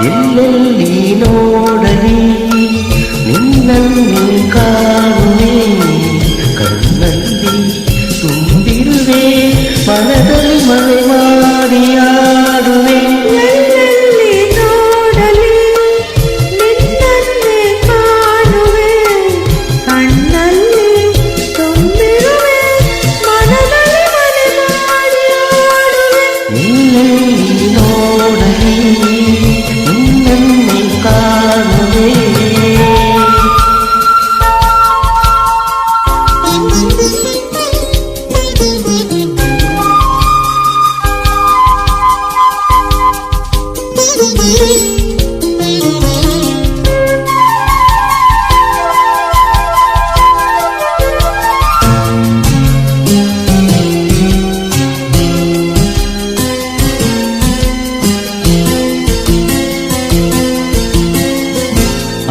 ಎಲ್ಲೆಲ್ಲಿ ನೋಡಲಿ ನಿನ್ನನ್ನೇ ಕಾಣುವೆ, ಕಣ್ಣಲ್ಲಿ ತುಂಬಿರುವೆ, ಮನದಲ್ಲಿ ಮನೆ ಮಾಡಿ ಆಡುವೆ. ಎಲ್ಲೆಲ್ಲಿ ನೋಡಲಿ ನಿನ್ನನ್ನೇ ಕಾಣುವೆ, ಕಣ್ಣಲ್ಲಿ ತುಂಬಿರುವೆ, ಮನದಲ್ಲಿ ಮನೆ ಮಾಡಿ ಆಡುವೆ. ಎಲ್ಲೆಲ್ಲಿ ನೋಡಲಿ ನಿನ್ನನ್ನೇ ಕಾಣುವೆ.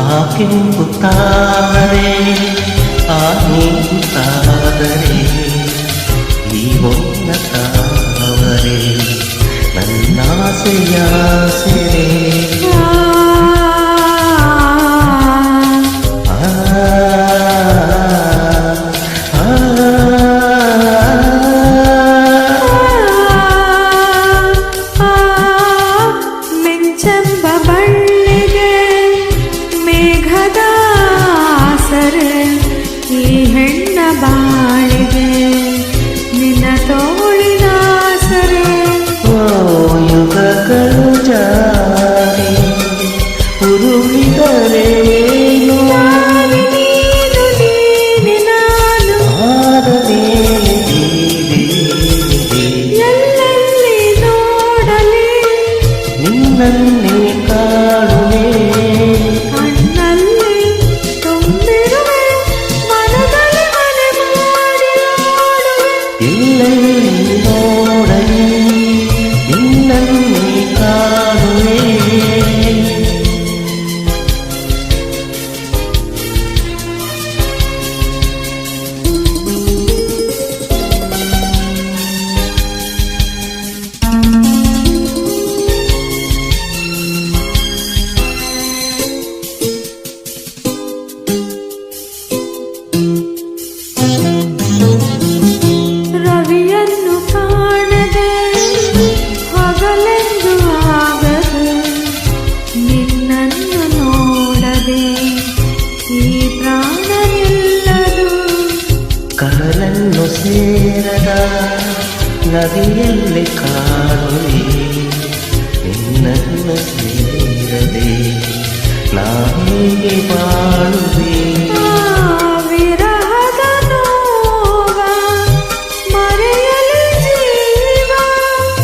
ಆ ಕೆಂಪು ತಾರೆ ಆ ನೀರು ತಾದರೆ ಈ ಒನ್ನ ತಾವರೆ ನನ್ನಾಸೆಯ ಸೆರೆ. ಮಿಂಚೆಂಬ ಬಳ್ಳಿಗೆ ಮೇಘದ ಆಸರೆ, ಈ ಹೆಣ್ಣ ಬಾಳಿಗೆ ನಿನ್ನ ತೋಳಿನ ಆಸರೆ. ಯುಗಗಳು ಜಾರಿ ಉರುಳಿದರೇನು, ನೀನು ನೀನೆ ನಾನು, ಆದ ಮೇಲೆ ಎಲ್ಲೆಲ್ಲಿ ನೋಡಲಿ ನಿನ್ನನ್ನೇ ಕಾಣುವೆ. ಕಣ್ಣಲ್ಲಿ ತುಂಬಿರುವೆ, ಮನದಲ್ಲಿ ಮನೆ ಮಾಡಿ ಆಡುವೆ. ಎಲ್ಲೆಲ್ಲಿ ನೋಡಲಿ ನಿನ್ನನ್ನೇ ಕಾಣುವೆ. ರವಿಯನ್ನು ಕಾಣದೆ ಹಗಲೆಂದು ಆಗದು, ನಿನ್ನನ್ನು ನೋಡದೆ ಈ ಪ್ರಾಣ ನಿಲ್ಲದು. ಕಡಲನ್ನು ಸೇರದ ನದಿಯಲ್ಲಿ ಕಾಣುವೆ, ನಿನ್ನನ್ನು ಸೇರದೆ ನಾ ಹೇಗೆ ಬಾಳುವೆ. ವಿರಹದ ನೋವ ಮರೆಯಲಿ ಜೀವ,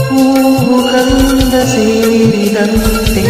ಹೂವು ಗಂಧ ಸೇರಿದಂತೆ